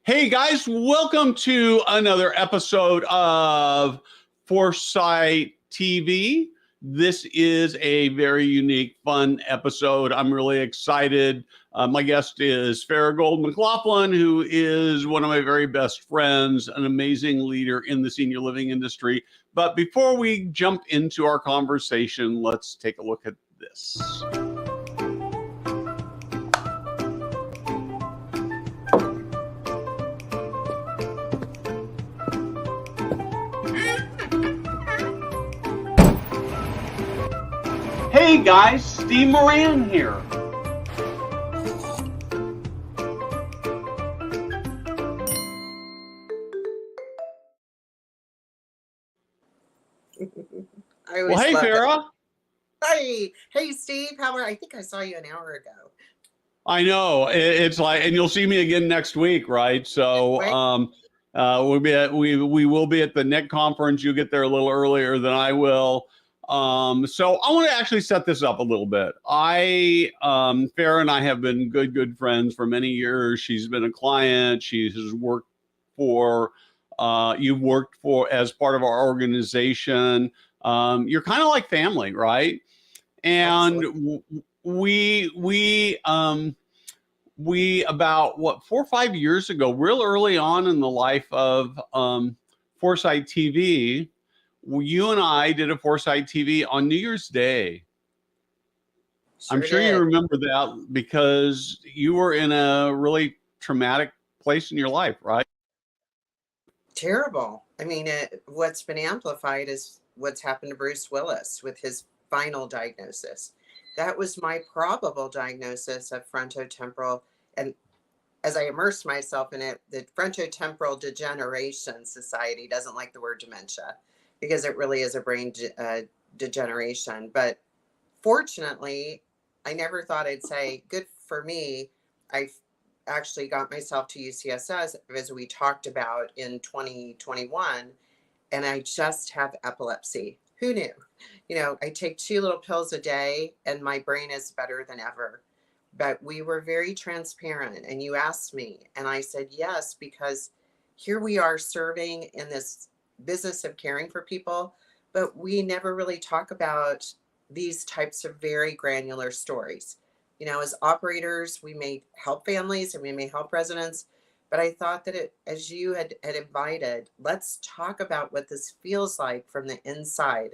Hey guys, welcome to another episode of Foresight TV. This is a very unique, fun episode. I'm really excited. My guest is Fara Gold Mcglouglin, who is one of my very best friends, an amazing leader in the senior living industry. But before we jump into our conversation, let's take a look at this. Hey guys, Steve Moran here. Well, hey Fara. Hey Steve, I think I saw you an hour ago. I know it's like, and you'll see me again next week, right? So we will be at the NIC conference. You get there a little earlier than I will. So I want to actually set this up a little bit. Fara and I have been good friends for many years. She's been a client. She has worked for, you've worked for as part of our organization. You're kind of like family, right? And we about 4 or 5 years ago, real early on in the life of Foresight TV, you and I did a Foresight TV on New Year's Day. I'm sure you remember that because you were in a really traumatic place in your life, right? Terrible. I mean, what's been amplified is what's happened to Bruce Willis with his final diagnosis. That was my probable diagnosis of frontotemporal. And as I immersed myself in it, the Frontotemporal Degeneration Society doesn't like the word dementia because it really is a brain degeneration. But fortunately, I never thought I'd say, good for me. I actually got myself to UCSS, as we talked about in 2021, and I just have epilepsy. Who knew? You know, I take 2 little pills a day and my brain is better than ever. But we were very transparent, and you asked me, and I said yes, because here we are serving in this business of caring for people, but we never really talk about these types of very granular stories. You know, as operators, we may help families and we may help residents, but I thought that as you had invited, let's talk about what this feels like from the inside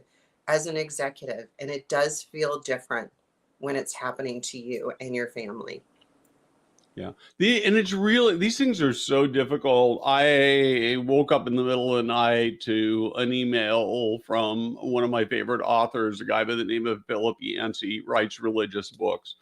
as an executive. And it does feel different when it's happening to you and your family. Yeah. And it's really, these things are so difficult. I woke up in the middle of the night to an email from one of my favorite authors, a guy by the name of Philip Yancey. He writes religious books.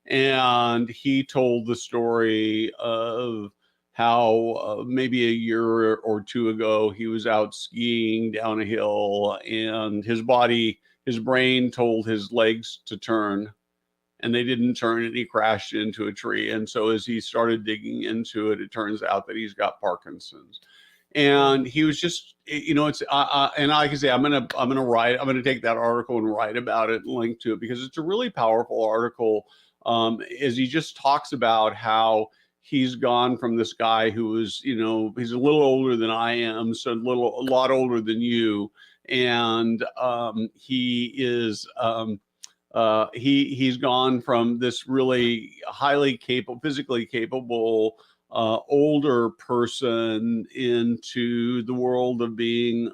And he told the story of how maybe a year or 2 ago, he was out skiing down a hill and his brain told his legs to turn. And they didn't turn, and he crashed into a tree. And so as he started digging into it, it turns out that he's got Parkinson's. And he was just, you know, it's, and like I say, I'm going to take that article and write about it and link to it because it's a really powerful article. As he just talks about how he's gone from this guy who was, you know, he's a little older than I am, so a lot older than you. And he is, he's gone from this really highly capable, physically capable, older person into the world of being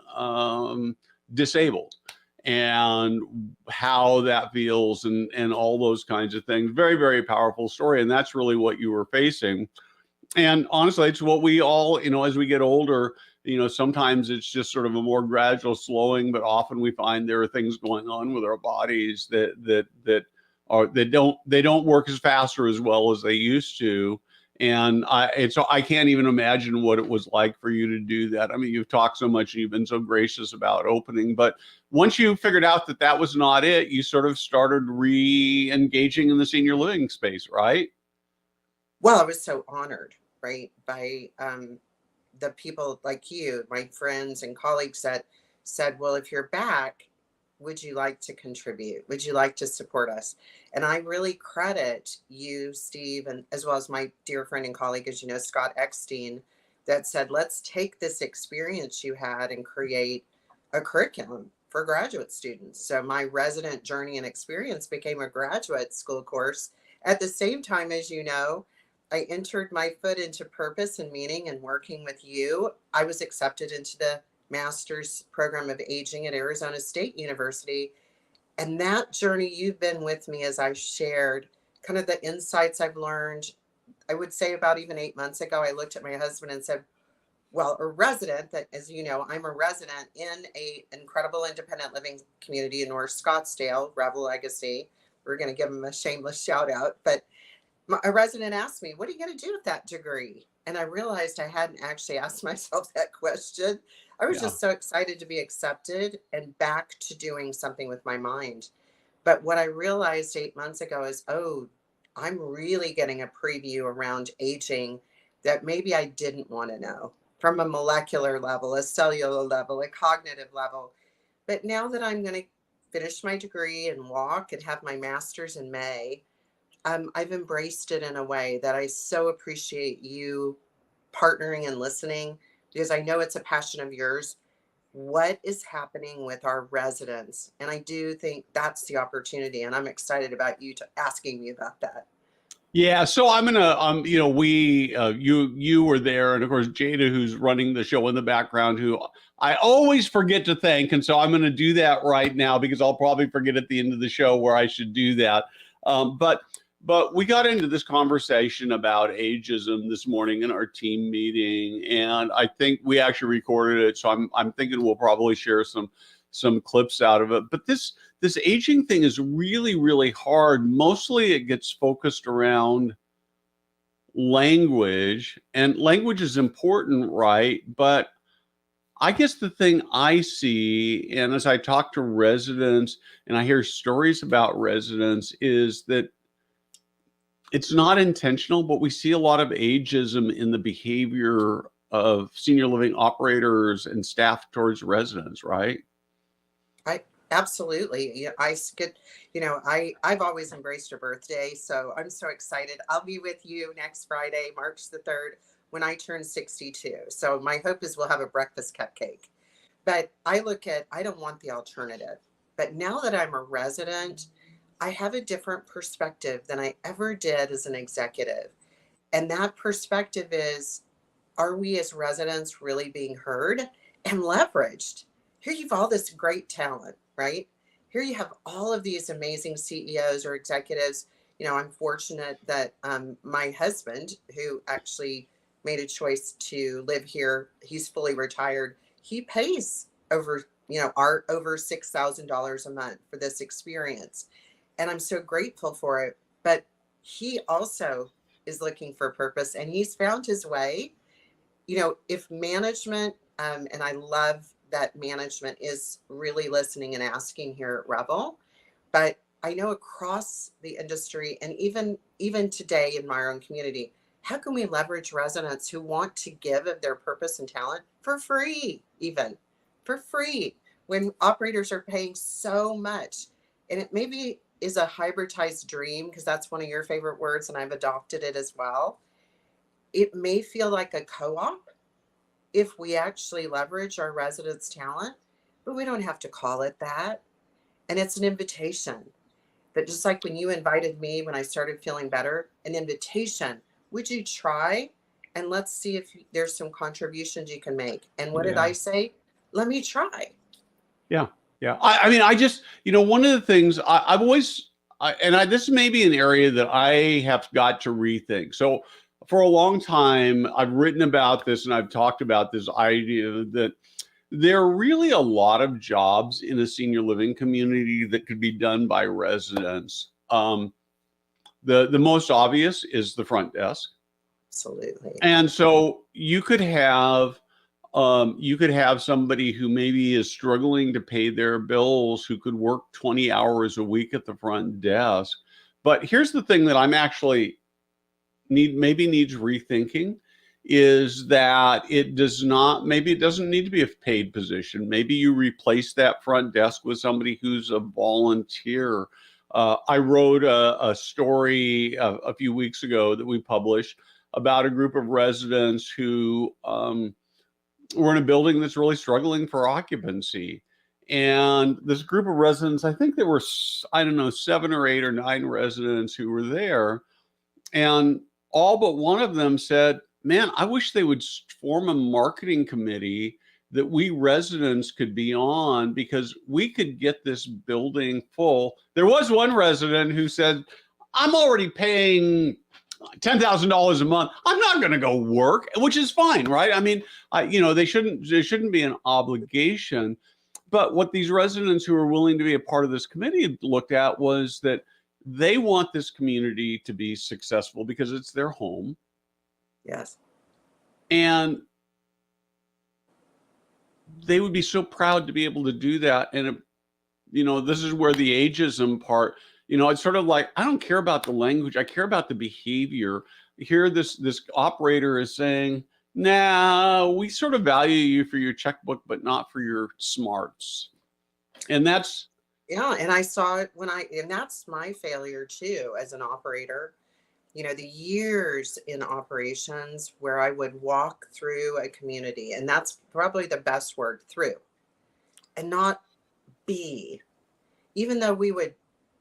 disabled, and how that feels, and all those kinds of things. Very, very powerful story. And that's really what you were facing. And honestly, it's what we all, you know, as we get older, you know, sometimes it's just sort of a more gradual slowing, but often we find there are things going on with our bodies that don't work as fast or as well as they used to. And I can't even imagine what it was like for you to do that. I mean, you've talked so much and you've been so gracious about opening, but once you figured out that that was not it, you sort of started re-engaging in the senior living space, right? Well, I was so honored, right, by the people like you, my friends and colleagues, that said, well, if you're back, would you like to contribute? Would you like to support us? And I really credit you, Steve, and as well as my dear friend and colleague, as you know, Scott Eckstein, that said, let's take this experience you had and create a curriculum for graduate students. So my resident journey and experience became a graduate school course. At the same time, as you know, I entered my foot into purpose and meaning and working with you. I was accepted into the master's program of aging at Arizona State University. And that journey, you've been with me as I shared kind of the insights I've learned. I would say about even 8 months ago, I looked at my husband and said, well, a resident that, as you know, I'm a resident in a incredible independent living community in North Scottsdale, Revel Legacy. We're going to give them a shameless shout out. But a resident asked me, what are you going to do with that degree? And I realized I hadn't actually asked myself that question. I was Yeah. just so excited to be accepted and back to doing something with my mind. But what I realized 8 months ago is, oh, I'm really getting a preview around aging that maybe I didn't want to know from a molecular level, a cellular level, a cognitive level. But now that I'm going to finish my degree and walk and have my master's in May, I've embraced it in a way that I so appreciate you partnering and listening, because I know it's a passion of yours. What is happening with our residents? And I do think that's the opportunity. And I'm excited about you asking me about that. Yeah, so I'm gonna, we, you were there, and of course Jada, who's running the show in the background, who I always forget to thank, and so I'm gonna do that right now because I'll probably forget at the end of the show where I should do that. But we got into this conversation about ageism this morning in our team meeting, and I think we actually recorded it, so I'm thinking we'll probably share some clips out of it. But this aging thing is really, really hard. Mostly it gets focused around language, and language is important, right? But I guess the thing I see, and as I talk to residents and I hear stories about residents, is that it's not intentional, but we see a lot of ageism in the behavior of senior living operators and staff towards residents, right? I absolutely. Yeah, I get, I've always embraced your birthday. So I'm so excited. I'll be with you next Friday, March the 3rd, when I turn 62. So my hope is we'll have a breakfast cupcake. But I don't want the alternative. But now that I'm a resident, I have a different perspective than I ever did as an executive. And that perspective is, are we as residents really being heard and leveraged? Here you've all this great talent, right? Here you have all of these amazing CEOs or executives. I'm fortunate that my husband, who actually made a choice to live here, he's fully retired. He pays over $6,000 a month for this experience, and I'm so grateful for it. But he also is looking for purpose, and he's found his way. If management, and I love that management is really listening and asking here at Revel, but I know across the industry and even today in my own community, how can we leverage residents who want to give of their purpose and talent for free, even for free, when operators are paying so much? And it maybe is a hybridized dream, because that's one of your favorite words, and I've adopted it as well. It may feel like a co-op if we actually leverage our residents' talent, but we don't have to call it that. And it's an invitation. But just like when you invited me when I started feeling better, an invitation, would you try? And let's see if there's some contributions you can make. And what did Yeah. I say? Let me try. Yeah. Yeah. I mean, I just, one of the things I've always, this may be an area that I have got to rethink. So for a long time, I've written about this and I've talked about this idea that there are really a lot of jobs in a senior living community that could be done by residents. The most obvious is the front desk. Absolutely. And so you could have somebody who maybe is struggling to pay their bills, who could work 20 hours a week at the front desk. But here's the thing that I'm actually needs rethinking, is that it doesn't need to be a paid position. Maybe you replace that front desk with somebody who's a volunteer. I wrote a story a few weeks ago that we published about a group of residents who were in a building that's really struggling for occupancy. And this group of residents, I think there were, I don't know, 7 or 8 or 9 residents who were there. And all but one of them said, man, I wish they would form a marketing committee that we residents could be on, because we could get this building full. There was one resident who said, I'm already paying $10,000 a month. I'm not going to go work, which is fine, right? I mean, they shouldn't be an obligation. But what these residents who are willing to be a part of this committee looked at was that they want this community to be successful because it's their home. Yes. And they would be so proud to be able to do that. And, this is where the ageism part, it's sort of like, I don't care about the language. I care about the behavior. Here, this operator is saying, nah, we sort of value you for your checkbook, but not for your smarts. And that's, yeah. And I saw it and that's my failure too, as an operator. The years in operations where I would walk through a community, and that's probably the best word, through, and not be, even though we would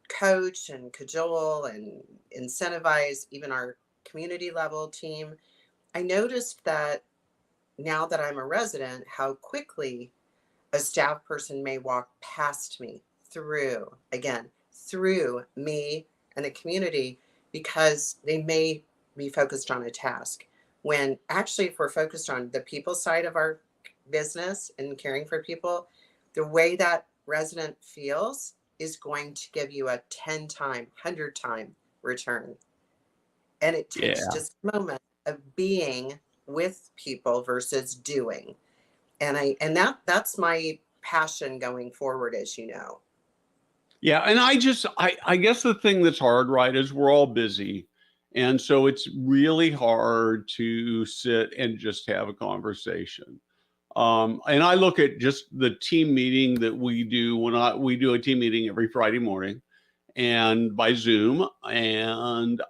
coach and cajole and incentivize even our community level team. I noticed that now that I'm a resident, how quickly a staff person may walk past me through me and the community, because they may be focused on a task, when actually, if we're focused on the people side of our business and caring for people, the way that resident feels is going to give you a 10-time, 100-time return. And it takes just a moment of being with people versus doing. And that's my passion going forward, as you know. Yeah, and I guess the thing that's hard, right, is we're all busy. And so it's really hard to sit and just have a conversation. And I look at just the team meeting that we do we do a team meeting every Friday morning, and by Zoom. And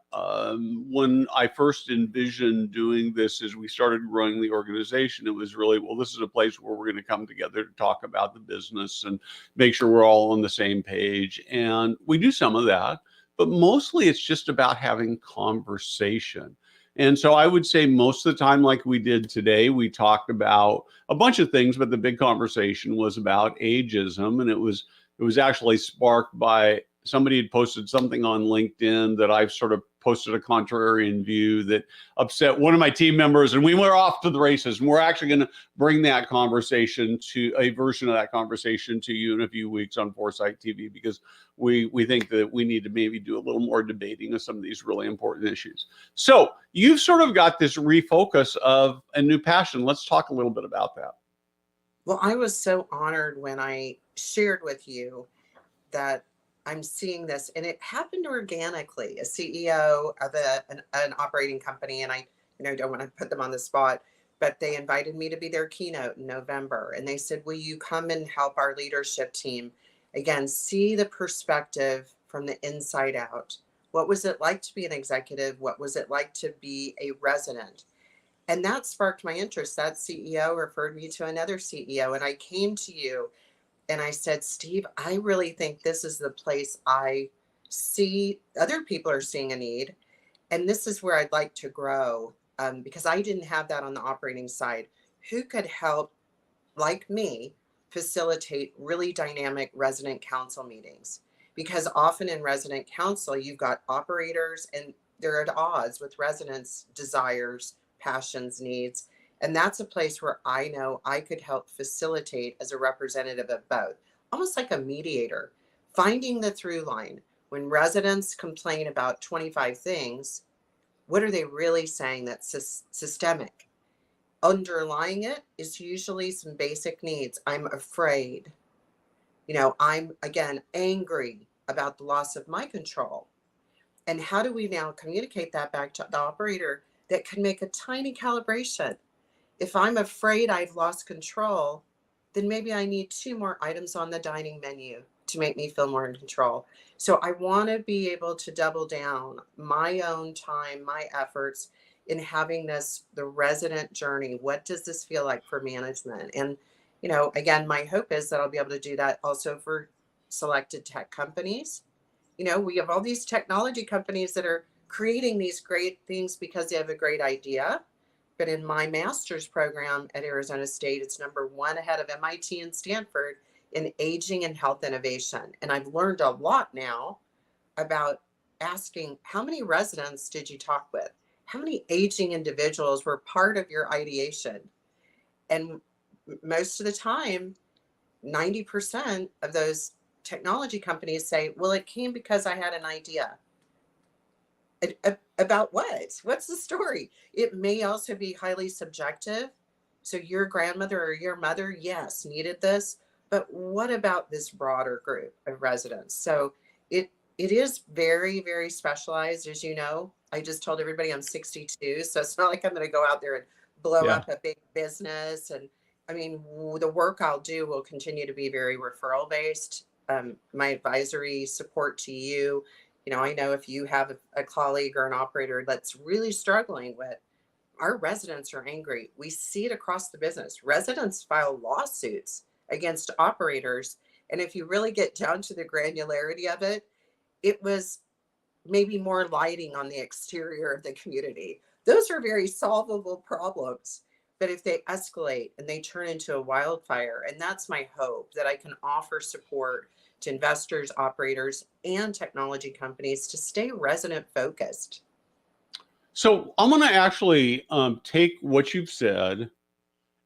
when I first envisioned doing this, as we started growing the organization, it was really, well, this is a place where we're going to come together to talk about the business and make sure we're all on the same page. And we do some of that, but mostly it's just about having conversation. And so I would say most of the time, like we did today, we talked about a bunch of things, but the big conversation was about ageism. And it was actually sparked by somebody had posted something on LinkedIn that I've sort of posted a contrarian view that upset one of my team members, and we were off to the races. And we're actually going to bring that conversation, to a version of that conversation, to you in a few weeks on Foresight TV, because we think that we need to maybe do a little more debating of some of these really important issues. So you've sort of got this refocus of a new passion. Let's talk a little bit about that. Well, I was so honored when I shared with you that I'm seeing this, and it happened organically. A CEO of an operating company, and I don't want to put them on the spot, but they invited me to be their keynote in November. And they said, will you come and help our leadership team, again, see the perspective from the inside out? What was it like to be an executive? What was it like to be a resident? And that sparked my interest. That CEO referred me to another CEO, and I came to you and I said, Steve, I really think this is the place I see other people are seeing a need. And this is where I'd like to grow, because I didn't have that on the operating side. Who could help, like me, facilitate really dynamic resident council meetings? Because often in resident council, you've got operators and they're at odds with residents' desires, passions, needs. And that's a place where I know I could help facilitate as a representative of both, almost like a mediator, finding the through line. When residents complain about 25 things, what are they really saying that's systemic? Underlying it is usually some basic needs. I'm afraid. I'm, again, angry about the loss of my control. And how do we now communicate that back to the operator that can make a tiny calibration? If I'm afraid I've lost control, then maybe I need 2 more items on the dining menu to make me feel more in control. So I want to be able to double down my own time, my efforts in having the resident journey. What does this feel like for management? And, again, my hope is that I'll be able to do that also for selected tech companies. We have all these technology companies that are creating these great things because they have a great idea. But in my master's program at Arizona State, it's #1 ahead of MIT and Stanford in aging and health innovation. And I've learned a lot now about asking, how many residents did you talk with? How many aging individuals were part of your ideation? And most of the time, 90% of those technology companies say, well, it came because I had an idea. About what? What's the story? It may also be highly subjective. So your grandmother or your mother, yes, needed this, but what about this broader group of residents? So it is very, very specialized, as you know. I just told everybody I'm 62, so it's not like I'm going to go out there and blow Yeah. up a big business. And I mean, the work I'll do will continue to be very referral based. My advisory support to you, I know if you have a colleague or an operator that's really struggling with, our residents are angry. We see it across the business. Residents file lawsuits against operators. And if you really get down to the granularity of it, it was maybe more lighting on the exterior of the community. Those are very solvable problems. But if they escalate and they turn into a wildfire, and that's my hope, that I can offer support to investors, operators, and technology companies to stay resident focused. So I'm going to actually take what you've said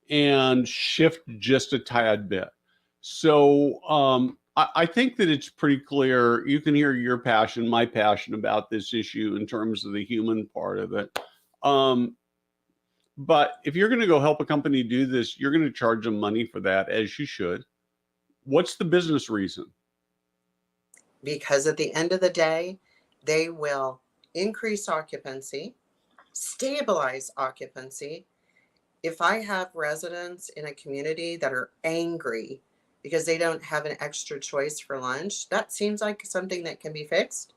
and shift just a tad bit. So I think that it's pretty clear. You can hear your passion, my passion about this issue in terms of the human part of it. But if you're going to go help a company do this, you're going to charge them money for that, as you should. What's the business reason? Because at the end of the day, they will increase occupancy, stabilize occupancy. If I have residents in a community that are angry because they don't have an extra choice for lunch, that seems like something that can be fixed.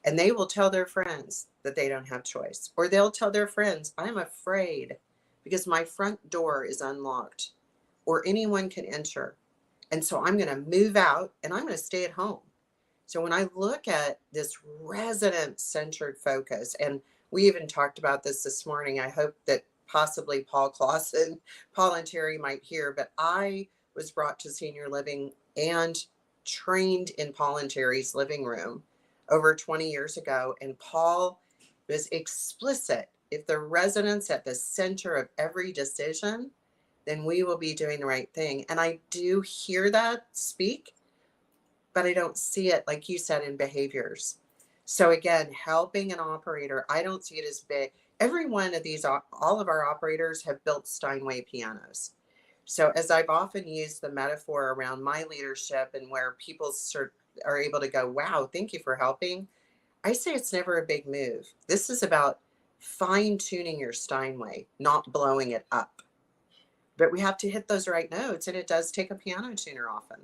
And they will tell their friends that they don't have choice. Or they'll tell their friends, I'm afraid because my front door is unlocked or anyone can enter. And so I'm going to move out and I'm going to stay at home. So when I look at this resident-centered focus, and we even talked about this morning, I hope that possibly Paul and Terry might hear, but I was brought to senior living and trained in Paul and Terry's living room over 20 years ago. And Paul was explicit. If the residents at the center of every decision, then we will be doing the right thing. And I do hear that speak, but I don't see it, like you said, in behaviors. So again, helping an operator, I don't see it as big. Every one of these, all of our operators have built Steinway pianos. So as I've often used the metaphor around my leadership and where people are able to go, wow, thank you for helping. I say it's never a big move. This is about fine tuning your Steinway, not blowing it up. But we have to hit those right notes, and it does take a piano tuner often.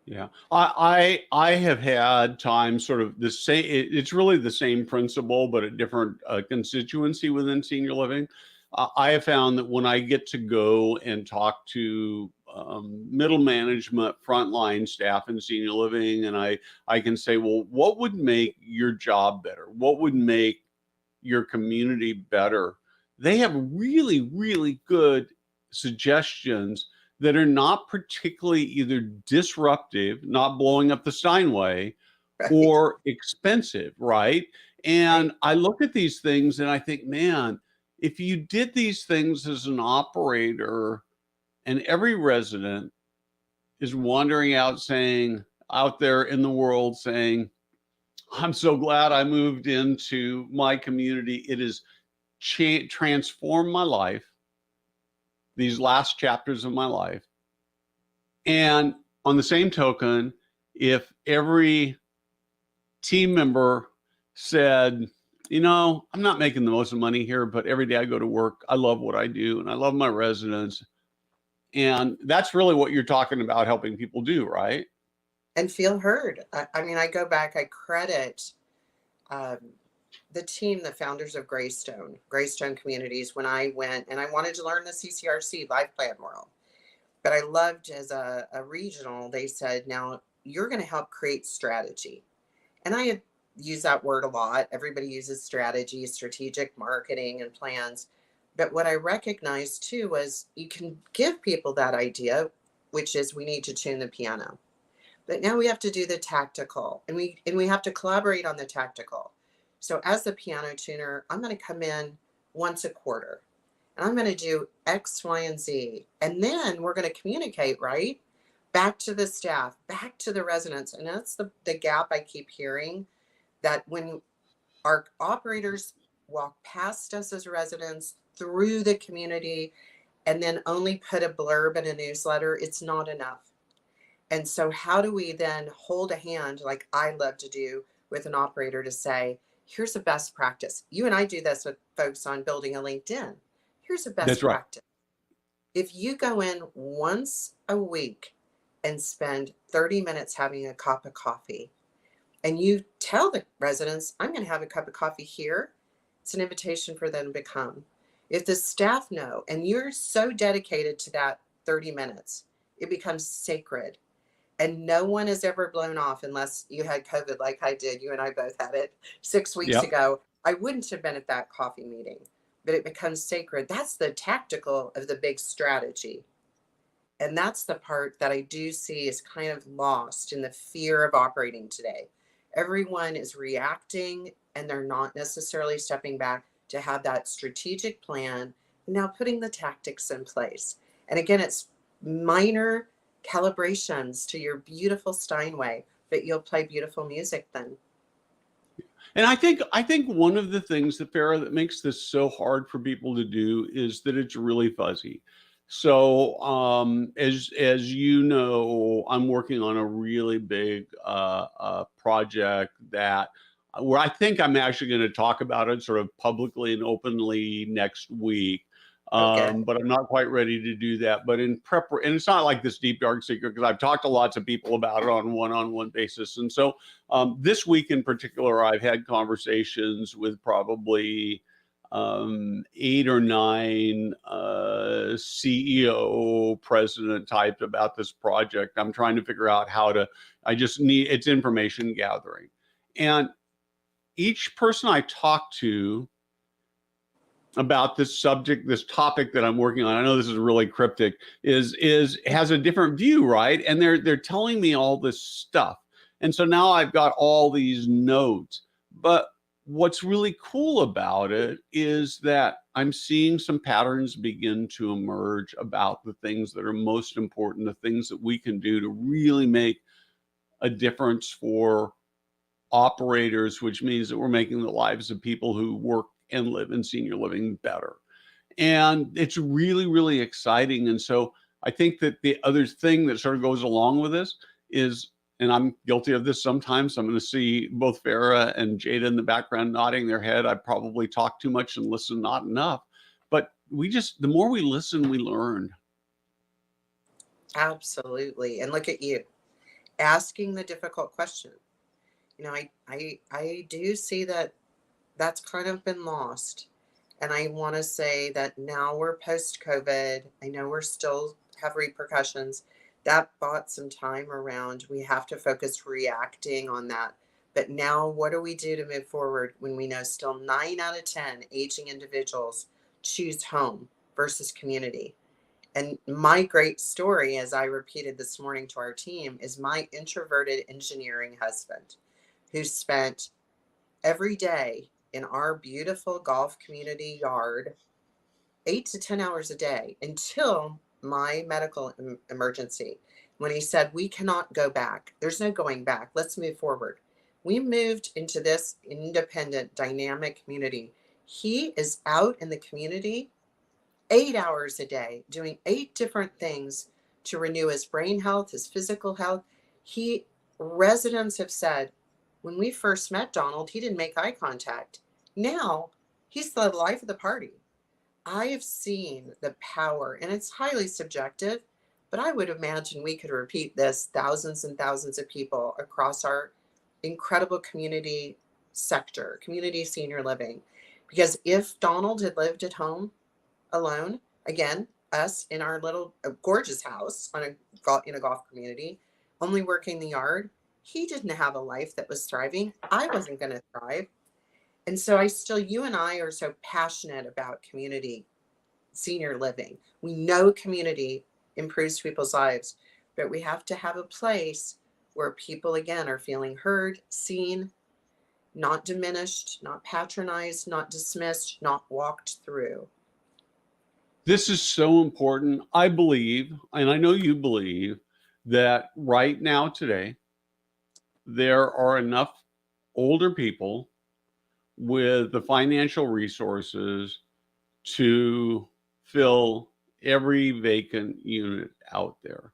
Yeah, I have had times sort of the same. It's really the same principle, but a different constituency within senior living. I have found that when I get to go and talk to middle management, frontline staff in senior living, and I can say, well, what would make your job better? What would make your community better? They have really, really good suggestions that are not particularly either disruptive, not blowing up the Steinway, Right. or expensive, right? And Right. I look at these things and I think, man, if you did these things as an operator and every resident is wandering out there in the world saying, I'm so glad I moved into my community. It has transformed my life, these last chapters of my life. And on the same token, if every team member said, I'm not making the most of money here, but every day I go to work, I love what I do and I love my residents. And that's really what you're talking about helping people do, right? And feel heard. I mean, I go back, I credit the team, the founders of Greystone Communities, when I went and I wanted to learn the CCRC life plan world, but I loved as a regional, they said, now you're going to help create strategy. And I had used that word a lot. Everybody uses strategy, strategic marketing, and plans. But what I recognized too was you can give people that idea, which is we need to tune the piano. But now we have to do the tactical, and we have to collaborate on the tactical. So as the piano tuner, I'm going to come in once a quarter, and I'm going to do X, Y, and Z. And then we're going to communicate, right? Back to the staff, back to the residents. And that's the gap I keep hearing, that when our operators walk past us as residents through the community and then only put a blurb in a newsletter, it's not enough. And so how do we then hold a hand, like I love to do with an operator, to say, here's a best practice. You and I do this with folks on building a LinkedIn. Here's a That's best right. practice. If you go in once a week and spend 30 minutes having a cup of coffee, and you tell the residents, I'm going to have a cup of coffee here, it's an invitation for them to come. If the staff know, and you're so dedicated to that 30 minutes, it becomes sacred. And no one is ever blown off unless you had COVID like I did. You and I both had it 6 weeks Yep. ago. I wouldn't have been at that coffee meeting, but it becomes sacred. That's the tactical of the big strategy. And that's the part that I do see is kind of lost in the fear of operating today. Everyone is reacting and they're not necessarily stepping back to have that strategic plan, and now putting the tactics in place. And again, it's minor calibrations to your beautiful Steinway, but you'll play beautiful music then. And I think one of the things that Farah that makes this so hard for people to do is that it's really fuzzy. So as you know, I'm working on a really big project that where I think I'm actually going to talk about it sort of publicly and openly next week. Okay. But I'm not quite ready to do that. But in prep, and it's not like this deep dark secret because I've talked to lots of people about it on one-on-one basis. And so this week in particular, I've had conversations with probably 8 or 9 CEO president types about this project. I'm trying to figure out how to, it's information gathering. And each person I talk to about this subject, this topic that I'm working on, I know this is really cryptic, is has a different view, right? And they're telling me all this stuff. And so now I've got all these notes. But what's really cool about it is that I'm seeing some patterns begin to emerge about the things that are most important, the things that we can do to really make a difference for operators, which means that we're making the lives of people who work and live in senior living better. And it's really, really exciting. And so I think that the other thing that sort of goes along with this is, and I'm guilty of this sometimes, I'm going to see both Farah and Jada in the background nodding their head. I probably talk too much and listen not enough. But the more we listen, we learn. Absolutely. And look at you asking the difficult question. You know, I do see that that's kind of been lost. And I want to say that now we're post COVID. I know we're still have repercussions. That bought some time around. We have to focus reacting on that. But now, what do we do to move forward when we know still 9 out of 10 aging individuals choose home versus community? And my great story, as I repeated this morning to our team, is my introverted engineering husband who spent every day in our beautiful golf community yard 8 to 10 hours a day until my medical emergency, when he said, we cannot go back. There's no going back. Let's move forward. We moved into this independent, dynamic community. He is out in the community 8 hours a day doing 8 different things to renew his brain health, his physical health. Residents have said, when we first met Donald, he didn't make eye contact. Now he's the life of the party. I have seen the power, and it's highly subjective, but I would imagine we could repeat this thousands and thousands of people across our incredible community sector, community senior living. Because if Donald had lived at home alone, again, us in our little gorgeous house on in a golf community, only working the yard, he didn't have a life that was thriving. I wasn't going to thrive. And so you and I are so passionate about community senior living. We know community improves people's lives, but we have to have a place where people, again, are feeling heard, seen, not diminished, not patronized, not dismissed, not walked through. This is so important. I believe, and I know you believe, that right now today, there are enough older people with the financial resources to fill every vacant unit out there.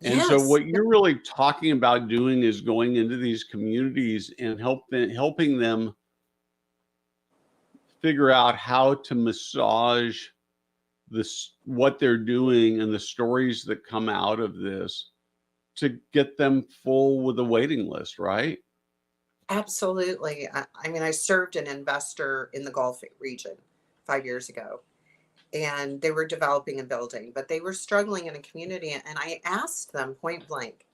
And so Yes. what you're really talking about doing is going into these communities and helping them figure out how to massage this, what they're doing and the stories that come out of this to get them full with a waiting list, right? Absolutely. I mean, I served an investor in the Gulf region 5 years ago, and they were developing a building, but they were struggling in a community. And I asked them point blank,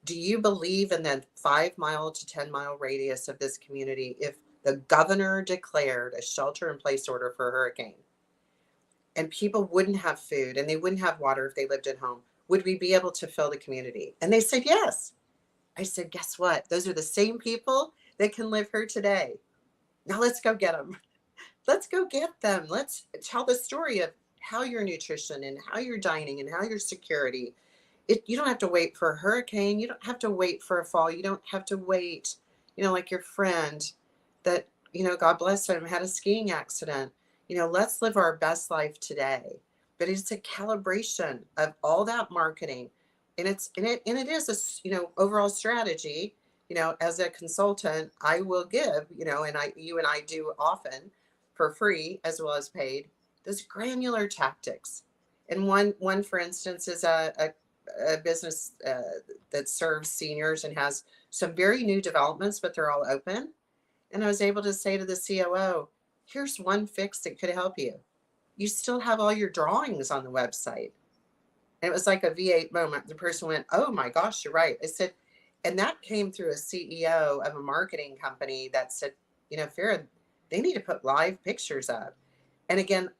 do you believe in the 5 mile to 10 mile radius of this community if the governor declared a shelter in place order for a hurricane and people wouldn't have food and they wouldn't have water if they lived at home? Would we be able to fill the community? And they said yes. I said, guess what? Those are the same people that can live here today. Now let's go get them. Let's go get them. Let's tell the story of how your nutrition and how your dining and how your security. You don't have to wait for a hurricane. You don't have to wait for a fall. You don't have to wait, like your friend that, God bless him, had a skiing accident. Let's live our best life today. But it's a calibration of all that marketing. And it is a, overall strategy. As a consultant, I will give, and you and I do often for free as well as paid, those granular tactics. And one for instance, is a business that serves seniors and has some very new developments, but they're all open. And I was able to say to the COO, here's one fix that could help you. You still have all your drawings on the website. And it was like a V8 moment. The person went, oh my gosh, you're right. I said, and that came through a CEO of a marketing company that said, Farah, they need to put live pictures up. And again,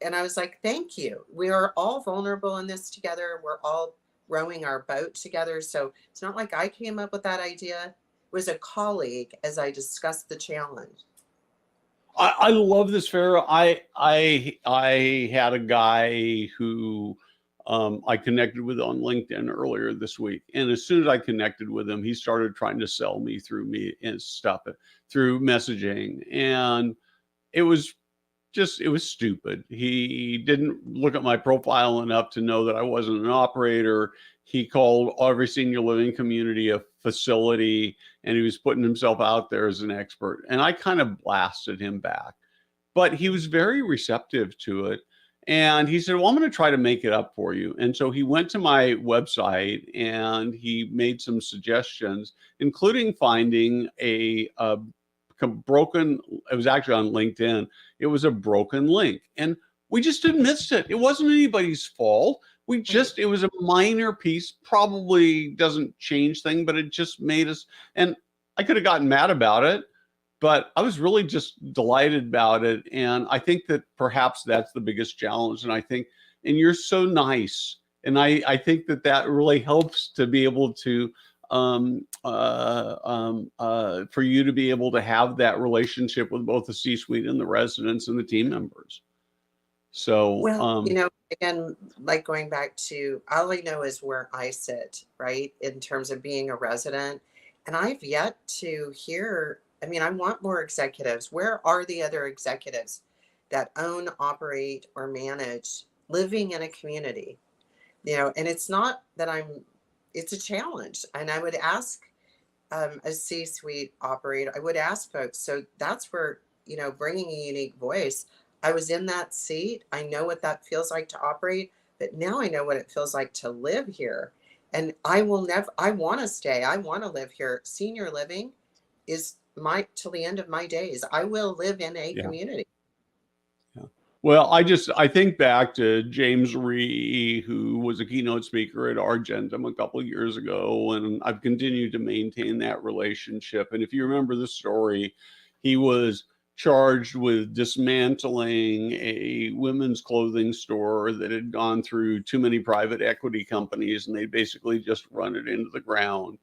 and I was like, thank you. We are all vulnerable in this together. We're all rowing our boat together. So it's not like I came up with that idea. It was a colleague as I discussed the challenge. I love this, Farah. I had a guy who I connected with on LinkedIn earlier this week, and as soon as I connected with him, he started trying to sell me through me and stuff through messaging, and it was stupid. He didn't look at my profile enough to know that I wasn't an operator. He called every senior living community a facility, and he was putting himself out there as an expert. And I kind of blasted him back, but he was very receptive to it. And he said, well, I'm going to try to make it up for you. And so he went to my website and he made some suggestions, including finding a broken, it was actually on LinkedIn. It was a broken link. And we just admissed it. It wasn't anybody's fault. It was a minor piece, probably doesn't change things, but it just made us, and I could have gotten mad about it, but I was really just delighted about it. And I think that perhaps that's the biggest challenge. And and you're so nice. And I think that really helps to be able to, for you to be able to have that relationship with both the C-suite and the residents and the team members. So, well, again, like going back to, all I know is where I sit, right, in terms of being a resident. And I've yet to hear, I mean, I want more executives. Where are the other executives that own, operate, or manage living in a community? And it's not that it's a challenge. And I would ask a C-suite operator, I would ask folks. So that's where, bringing a unique voice. I was in that seat. I know what that feels like to operate, but now I know what it feels like to live here. And I want to stay. I want to live here. Senior living is till the end of my days. I will live in a Yeah. community. Yeah. Well, I think back to James Ree, who was a keynote speaker at Argentum a couple of years ago, and I've continued to maintain that relationship. And if you remember the story, he was charged with dismantling a women's clothing store that had gone through too many private equity companies, and they basically just run it into the ground.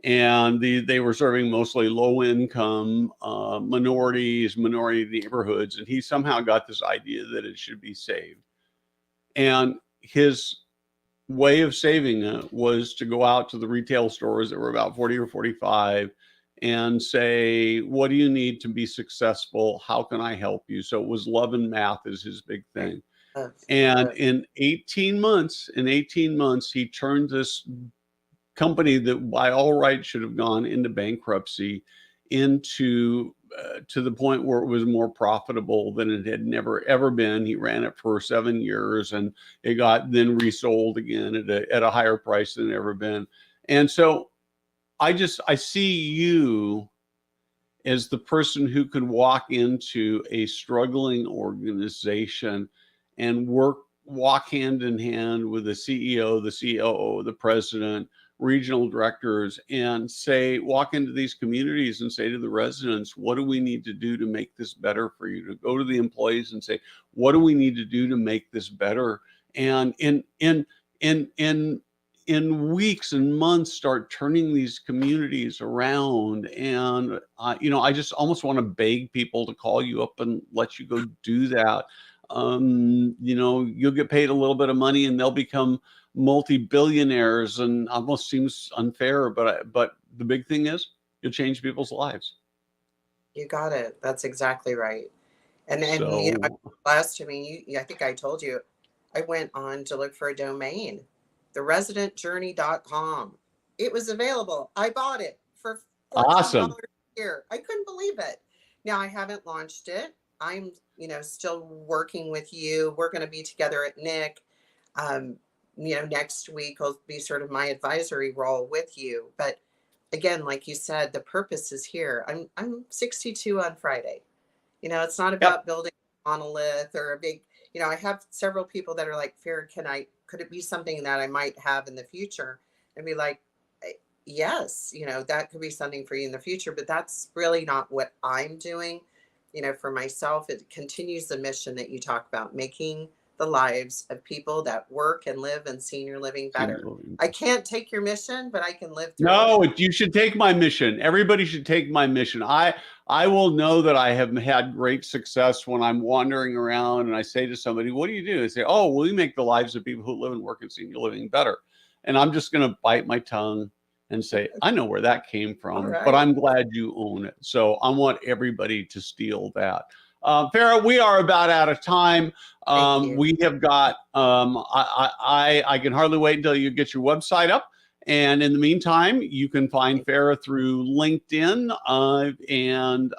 And they were serving mostly low income minority neighborhoods, and he somehow got this idea that it should be saved. And his way of saving it was to go out to the retail stores that were about 40 or 45 and say, what do you need to be successful? How can I help you? So it was love and math is his big thing. Of, And of, in 18 months, he turned this company that by all rights should have gone into bankruptcy into to the point where it was more profitable than it had never ever been. He ran it for 7 years, and it got then resold again at a higher price than it ever been. And so I see you as the person who could walk into a struggling organization and walk hand in hand with the CEO, the COO, the president, regional directors, and walk into these communities and say to the residents, what do we need to do to make this better for you? To go to the employees and say, what do we need to do to make this better? And in weeks and months start turning these communities around. And I just almost want to beg people to call you up and let you go do that. You'll get paid a little bit of money and they'll become multi-billionaires, and almost seems unfair, but the big thing is you'll change people's lives. you got it. That's exactly right. And So last to me, I think I told you, I went on to look for a domain, theresidentjourney.com. It was available. I bought it for $14 awesome. a year. I couldn't believe it. Now I haven't launched it. I'm, still working with you. We're going to be together at Nick. Um, next week will be sort of my advisory role with you. But again, like you said, the purpose is here. I'm 62 on Friday. It's not Yep. about building a monolith or a big, I have several people that are like, Farah, could it be something that I might have in the future? And be like, yes, that could be something for you in the future, but that's really not what I'm doing. For myself, it continues the mission that you talk about, making the lives of people that work and live in senior living better. I can't take your mission, but I can live through it. No, you should take my mission. Everybody should take my mission. I will know that I have had great success when I'm wandering around and I say to somebody, what do you do? They say, oh, well, we make the lives of people who live and work in senior living better. And I'm just going to bite my tongue and say, I know where that came All from, but right. I'm glad you own it. So I want everybody to steal that. Farah, we are about out of time. Thank you. We have got, I can hardly wait until you get your website up. And in the meantime, you can find Farah through LinkedIn and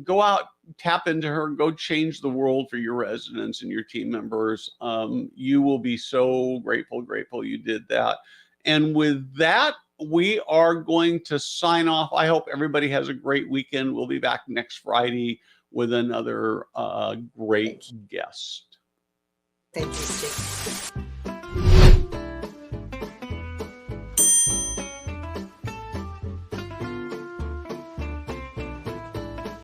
go out, tap into her, go change the world for your residents and your team members. You will be so grateful you did that. And with that, we are going to sign off. I hope everybody has a great weekend. We'll be back next Friday with another great guest. Thank you, Steve.